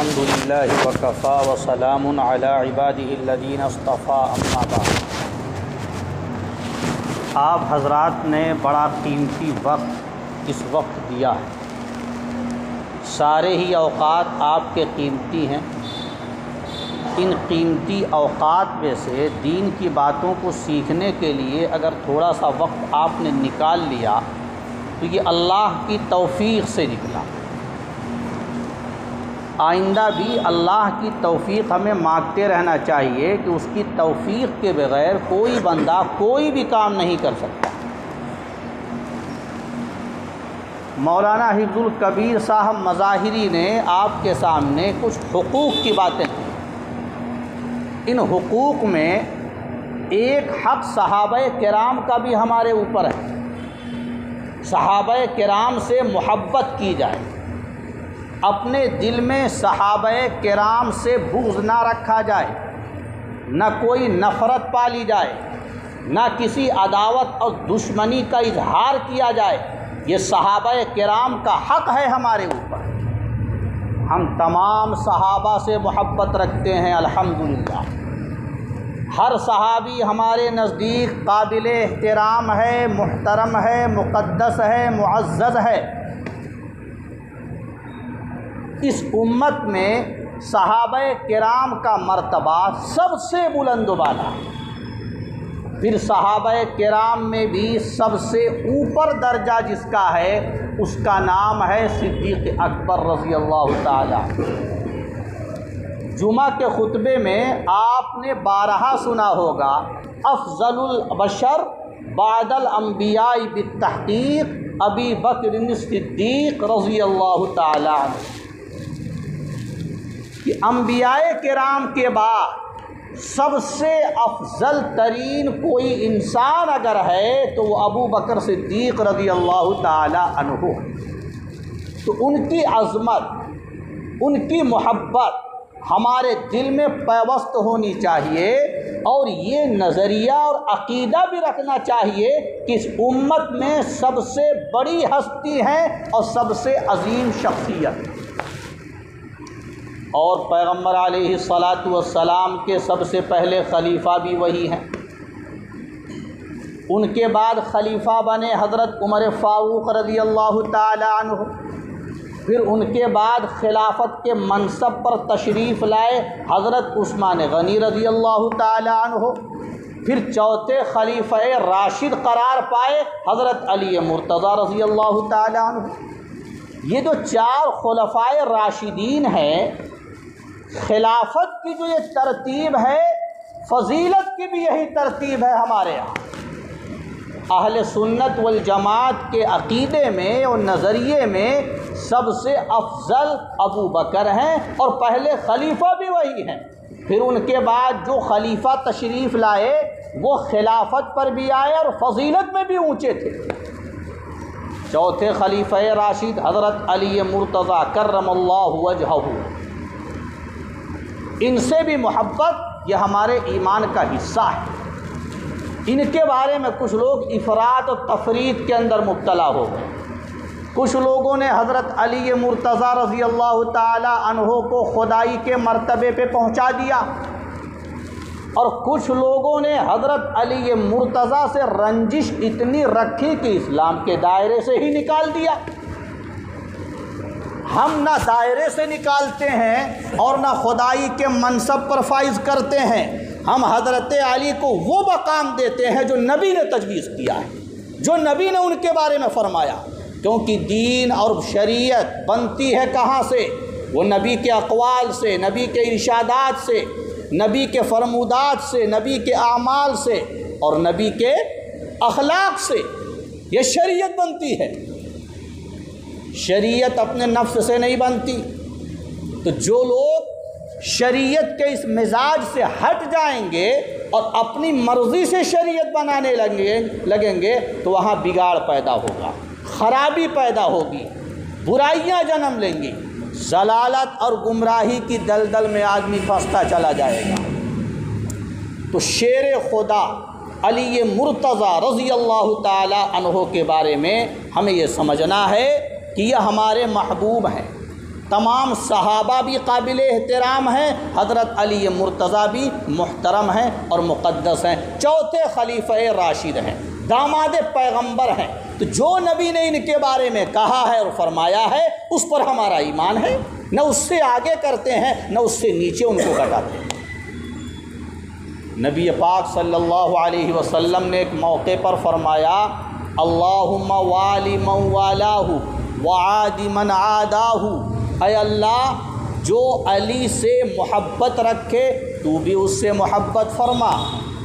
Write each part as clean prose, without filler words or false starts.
الحمد للہ وکفی وسلام علی عبادہ الذین اصطفیٰ اما بعد۔ آپ حضرات نے بڑا قیمتی وقت اس وقت دیا ہے، سارے ہی اوقات آپ کے قیمتی ہیں۔ ان قیمتی اوقات میں سے دین کی باتوں کو سیکھنے کے لیے اگر تھوڑا سا وقت آپ نے نکال لیا تو یہ اللہ کی توفیق سے نکلا۔ آئندہ بھی اللہ کی توفیق ہمیں مانگتے رہنا چاہیے کہ اس کی توفیق کے بغیر کوئی بندہ کوئی بھی کام نہیں کر سکتا۔ مولانا حفظ الکبیر صاحب مظاہری نے آپ کے سامنے کچھ حقوق کی باتیں کی۔ ان حقوق میں ایک حق صحابہ کرام کا بھی ہمارے اوپر ہے۔ صحابہ کرام سے محبت کی جائے، اپنے دل میں صحابہ کرام سے بغض نہ رکھا جائے، نہ کوئی نفرت پالی جائے، نہ کسی عداوت اور دشمنی کا اظہار کیا جائے۔ یہ صحابہ کرام کا حق ہے ہمارے اوپر۔ ہم تمام صحابہ سے محبت رکھتے ہیں الحمدللہ۔ ہر صحابی ہمارے نزدیک قابل احترام ہے، محترم ہے، مقدس ہے، معزز ہے۔ اس امت میں صحابہ کرام کا مرتبہ سب سے بلند و بالا ہے۔ پھر صحابہ کرام میں بھی سب سے اوپر درجہ جس کا ہے اس کا نام ہے صدیق اکبر رضی اللہ تعالی۔ جمعہ کے خطبے میں آپ نے بارہا سنا ہوگا، افضل البشر بعد الانبیاء بالتحقیق ابی بکر صدیق رضی اللہ تعالی عنہ، کہ انبیاء کرام کے بعد سب سے افضل ترین کوئی انسان اگر ہے تو وہ ابو بکر صدیق رضی اللہ تعالی عنہ ہے۔ تو ان کی عظمت، ان کی محبت ہمارے دل میں پیوست ہونی چاہیے، اور یہ نظریہ اور عقیدہ بھی رکھنا چاہیے کہ اس امت میں سب سے بڑی ہستی ہے اور سب سے عظیم شخصیت، اور پیغمبر علیہ الصلاۃ والسلام کے سب سے پہلے خلیفہ بھی وہی ہیں۔ ان کے بعد خلیفہ بنے حضرت عمر فاروق رضی اللہ تعالی عنہ، پھر ان کے بعد خلافت کے منصب پر تشریف لائے حضرت عثمان غنی رضی اللہ تعالی عنہ، پھر چوتھے خلیفہ راشد قرار پائے حضرت علی مرتضیٰ رضی اللہ تعالی عنہ۔ یہ جو چار خلفائے راشدین ہیں، خلافت کی جو یہ ترتیب ہے، فضیلت کی بھی یہی ترتیب ہے ہمارے یہاں۔ اہل سنت والجماعت کے عقیدے میں اور نظریے میں سب سے افضل ابو بکر ہیں، اور پہلے خلیفہ بھی وہی ہیں۔ پھر ان کے بعد جو خلیفہ تشریف لائے وہ خلافت پر بھی آئے اور فضیلت میں بھی اونچے تھے۔ چوتھے خلیفہ راشد حضرت علی مرتضیٰ کرم اللہ وجہہ، ان سے بھی محبت یہ ہمارے ایمان کا حصہ ہے۔ ان کے بارے میں کچھ لوگ افراط و تفریط کے اندر مبتلا ہو گئے۔ کچھ لوگوں نے حضرت علی مرتضیٰ رضی اللہ تعالی عنہ کو خدائی کے مرتبے پہ پہنچا دیا، اور کچھ لوگوں نے حضرت علی مرتضیٰ سے رنجش اتنی رکھی کہ اسلام کے دائرے سے ہی نکال دیا۔ ہم نہ دائرے سے نکالتے ہیں اور نہ خدائی کے منصب پر فائز کرتے ہیں، ہم حضرت علی کو وہ مقام دیتے ہیں جو نبی نے تجویز کیا ہے، جو نبی نے ان کے بارے میں فرمایا، کیونکہ دین اور شریعت بنتی ہے کہاں سے؟ وہ نبی کے اقوال سے، نبی کے ارشادات سے، نبی کے فرمودات سے، نبی کے اعمال سے اور نبی کے اخلاق سے یہ شریعت بنتی ہے۔ شریعت اپنے نفس سے نہیں بنتی۔ تو جو لوگ شریعت کے اس مزاج سے ہٹ جائیں گے اور اپنی مرضی سے شریعت بنانے لگیں گے تو وہاں بگاڑ پیدا ہوگا، خرابی پیدا ہوگی، برائیاں جنم لیں گی، ضلالت اور گمراہی کی دلدل میں آدمی پھنستا چلا جائے گا۔ تو شیر خدا علی مرتضیٰ رضی اللہ تعالی عنہ کے بارے میں ہمیں یہ سمجھنا ہے کہ یہ ہمارے محبوب ہیں، تمام صحابہ بھی قابل احترام ہیں، حضرت علی مرتضیٰ بھی محترم ہیں اور مقدس ہیں، چوتھے خلیفہ راشد ہیں، داماد پیغمبر ہیں۔ تو جو نبی نے ان کے بارے میں کہا ہے اور فرمایا ہے اس پر ہمارا ایمان ہے، نہ اس سے آگے کرتے ہیں نہ اس سے نیچے ان کو گھٹاتے ہیں۔ نبی پاک صلی اللہ علیہ وسلم نے ایک موقع پر فرمایا، اللہم والی من والاہ وعادی من عاداہ، اے اللہ جو علی سے محبت رکھے تو بھی اس سے محبت فرما،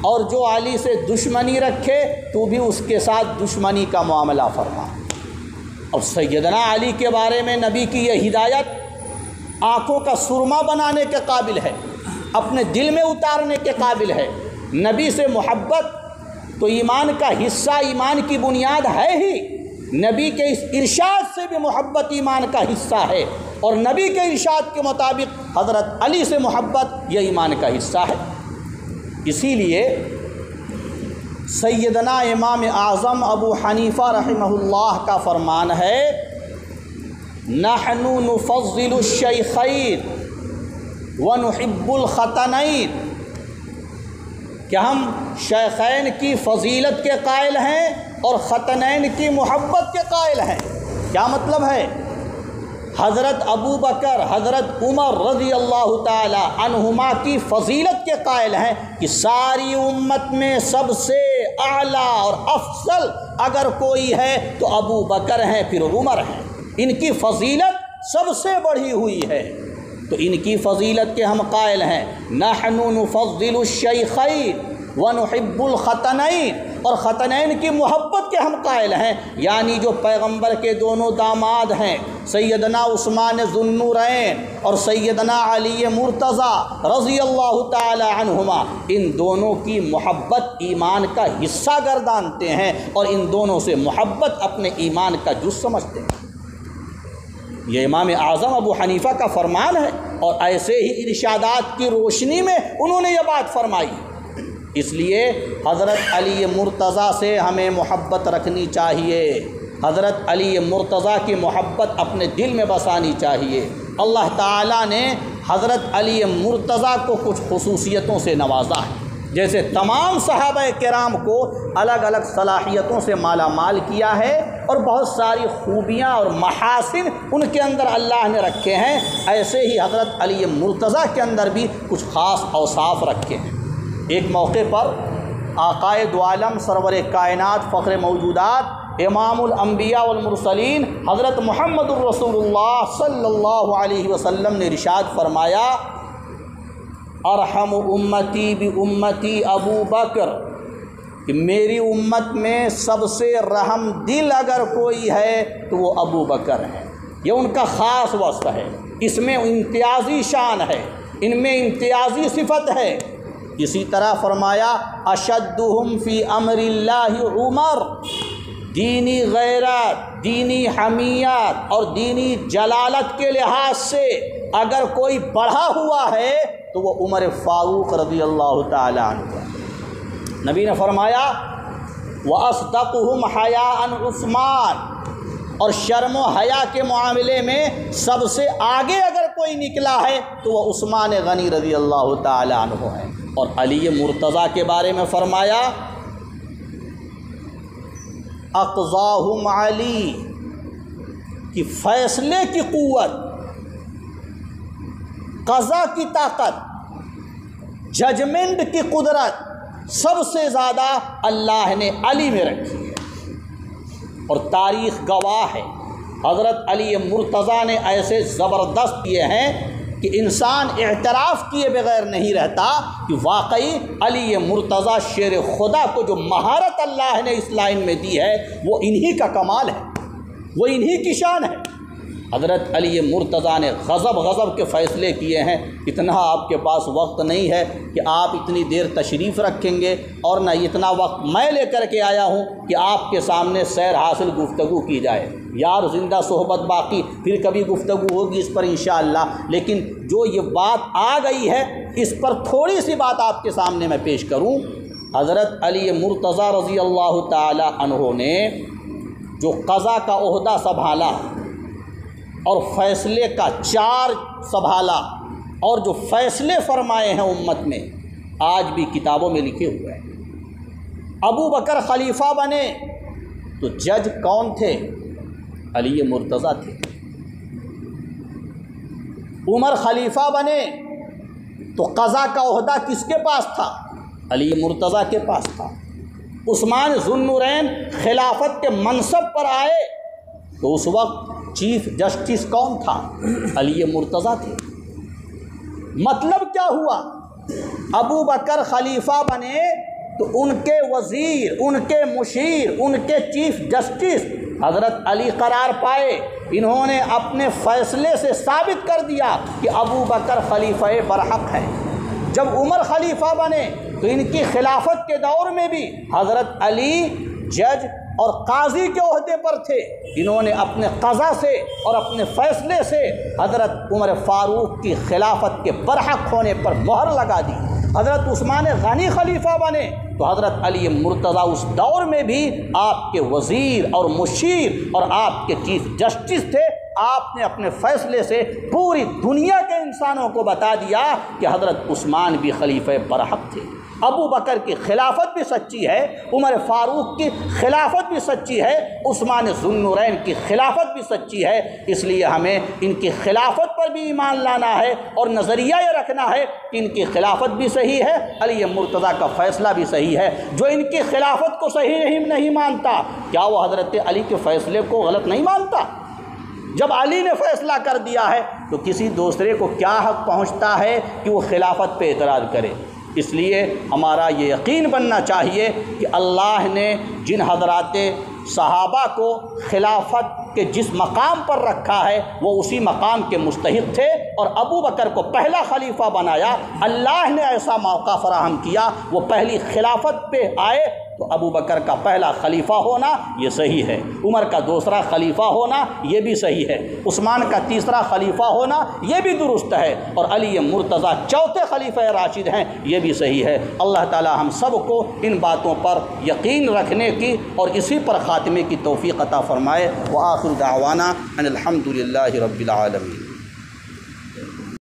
اور جو علی سے دشمنی رکھے تو بھی اس کے ساتھ دشمنی کا معاملہ فرما۔ اور سیدنا علی کے بارے میں نبی کی یہ ہدایت آنکھوں کا سرما بنانے کے قابل ہے، اپنے دل میں اتارنے کے قابل ہے۔ نبی سے محبت تو ایمان کا حصہ، ایمان کی بنیاد ہے ہی، نبی کے اس ارشاد سے بھی محبت ایمان کا حصہ ہے، اور نبی کے ارشاد کے مطابق حضرت علی سے محبت یہ ایمان کا حصہ ہے۔ اسی لیے سیدنا امام اعظم ابو حنیفہ رحمہ اللہ کا فرمان ہے، نحن نفضل الشیخین ونحب الختنین، کہ ہم شیخین کی فضیلت کے قائل ہیں اور ختنین کی محبت کے قائل ہیں۔ کیا مطلب ہے؟ حضرت ابو بکر، حضرت عمر رضی اللہ تعالی عنہما کی فضیلت کے قائل ہیں کہ ساری امت میں سب سے اعلیٰ اور افضل اگر کوئی ہے تو ابو بکر ہیں، پھر عمر ہیں، ان کی فضیلت سب سے بڑھی ہوئی ہے، تو ان کی فضیلت کے ہم قائل ہیں۔ نحن نفضل الشیخین ونحب الختنین، اور ختنین کی محبت کے ہم قائل ہیں، یعنی جو پیغمبر کے دونوں داماد ہیں سیدنا عثمان ذو النورین اور سیدنا علی مرتضیٰ رضی اللہ تعالی عنہما، ان دونوں کی محبت ایمان کا حصہ گردانتے ہیں اور ان دونوں سے محبت اپنے ایمان کا جز سمجھتے ہیں۔ یہ امام اعظم ابو حنیفہ کا فرمان ہے، اور ایسے ہی ارشادات کی روشنی میں انہوں نے یہ بات فرمائی۔ اس لیے حضرت علی مرتضیٰ سے ہمیں محبت رکھنی چاہیے، حضرت علی مرتضیٰ کی محبت اپنے دل میں بسانی چاہیے۔ اللہ تعالیٰ نے حضرت علی مرتضیٰ کو کچھ خصوصیتوں سے نوازا ہے، جیسے تمام صحابہ کرام کو الگ الگ صلاحیتوں سے مالا مال کیا ہے، اور بہت ساری خوبیاں اور محاسن ان کے اندر اللہ نے رکھے ہیں، ایسے ہی حضرت علی مرتضیٰ کے اندر بھی کچھ خاص اوصاف رکھے ہیں۔ ایک موقع پر آقائے دو عالم سرور کائنات فخر موجودات امام الانبیاء والمرسلین حضرت محمد الرسول اللہ صلی اللہ علیہ وسلم نے ارشاد فرمایا، ارحم امتی بامتی ابو بکر، کہ میری امت میں سب سے رحم دل اگر کوئی ہے تو وہ ابو بکر ہے۔ یہ ان کا خاص وصف ہے، اس میں امتیازی شان ہے، ان میں امتیازی صفت ہے۔ اسی طرح فرمایا، اشدہم فی امر اللہ عمر، دینی غیرت، دینی حمیت اور دینی جلالت کے لحاظ سے اگر کوئی بڑھا ہوا ہے تو وہ عمر فاروق رضی اللہ تعالی عنہ۔ نبی نے فرمایا، وَأَصْدَقُهُمْ حَيَاءً عثمان، اور شرم و حیا کے معاملے میں سب سے آگے اگر کوئی نکلا ہے تو وہ عثمان غنی رضی اللہ تعالی عنہ ہے۔ اور علی مرتضیٰ کے بارے میں فرمایا، اقضاہم علی، کہ فیصلے کی قوت، قضا کی طاقت، ججمنٹ کی قدرت سب سے زیادہ اللہ نے علی میں رکھی ہے، اور تاریخ گواہ ہے حضرت علی مرتضیٰ نے ایسے زبردست کیے ہیں کہ انسان اعتراف کیے بغیر نہیں رہتا کہ واقعی علی مرتضیٰ شیر خدا کو جو مہارت اللہ نے اس لائن میں دی ہے وہ انہی کا کمال ہے، وہ انہی کی شان ہے۔ حضرت علی مرتضیٰ نے غضب کے فیصلے کیے ہیں۔ اتنا آپ کے پاس وقت نہیں ہے کہ آپ اتنی دیر تشریف رکھیں گے، اور نہ اتنا وقت میں لے کر کے آیا ہوں کہ آپ کے سامنے سیر حاصل گفتگو کی جائے۔ یار زندہ صحبت باقی، پھر کبھی گفتگو ہوگی اس پر انشاءاللہ، لیکن جو یہ بات آ گئی ہے اس پر تھوڑی سی بات آپ کے سامنے میں پیش کروں۔ حضرت علی مرتضیٰ رضی اللہ تعالی عنہ نے جو قضا کا عہدہ سنبھالا، اور فیصلے کا چارج سنبھالا، اور جو فیصلے فرمائے ہیں امت میں آج بھی کتابوں میں لکھے ہوئے ہیں۔ ابو بکر خلیفہ بنے تو جج کون تھے؟ علی مرتضیٰ تھے۔ عمر خلیفہ بنے تو قضا کا عہدہ کس کے پاس تھا؟ علی مرتضیٰ کے پاس تھا۔ عثمان ذو النورین خلافت کے منصب پر آئے تو اس وقت چیف جسٹس کون تھا؟ علی مرتضیٰ تھے۔ مطلب کیا ہوا؟ ابو بکر خلیفہ بنے تو ان کے وزیر، ان کے مشیر، ان کے چیف جسٹس حضرت علی قرار پائے۔ انہوں نے اپنے فیصلے سے ثابت کر دیا کہ ابو بکر خلیفہ برحق ہے۔ جب عمر خلیفہ بنے تو ان کی خلافت کے دور میں بھی حضرت علی جج اور قاضی کے عہدے پر تھے۔ انہوں نے اپنے قضا سے اور اپنے فیصلے سے حضرت عمر فاروق کی خلافت کے برحق ہونے پر مہر لگا دی۔ حضرت عثمان غنی خلیفہ بنے تو حضرت علی مرتضیٰ اس دور میں بھی آپ کے وزیر اور مشیر اور آپ کے چیف جسٹس تھے۔ آپ نے اپنے فیصلے سے پوری دنیا کے انسانوں کو بتا دیا کہ حضرت عثمان بھی خلیفہ برحق تھے۔ ابو بکر کی خلافت بھی سچی ہے، عمر فاروق کی خلافت بھی سچی ہے، عثمان ذو النورین کی خلافت بھی سچی ہے۔ اس لیے ہمیں ان کی خلافت پر بھی ایمان لانا ہے اور نظریہ یہ رکھنا ہے کہ ان کی خلافت بھی صحیح ہے، علی مرتضیٰ کا فیصلہ بھی صحیح ہے۔ جو ان کی خلافت کو صحیح نہیں مانتا، کیا وہ حضرت علی کے فیصلے کو غلط نہیں مانتا؟ جب علی نے فیصلہ کر دیا ہے تو کسی دوسرے کو کیا حق پہنچتا ہے کہ وہ خلافت پہ اعتراض کرے؟ اس لیے ہمارا یہ یقین بننا چاہیے کہ اللہ نے جن حضرات صحابہ کو خلافت کے جس مقام پر رکھا ہے وہ اسی مقام کے مستحق تھے، اور ابو بکر کو پہلا خلیفہ بنایا۔ اللہ نے ایسا موقع فراہم کیا، وہ پہلی خلافت پہ آئے تو ابو بکر کا پہلا خلیفہ ہونا یہ صحیح ہے، عمر کا دوسرا خلیفہ ہونا یہ بھی صحیح ہے، عثمان کا تیسرا خلیفہ ہونا یہ بھی درست ہے، اور علی مرتضیٰ چوتھے خلیفہ راشد ہیں یہ بھی صحیح ہے۔ اللہ تعالی ہم سب کو ان باتوں پر یقین رکھنے کی اور اسی پر خاتمے کی توفیق عطا فرمائے۔ وآخر دعوانا ان الحمد للہ رب العالمین۔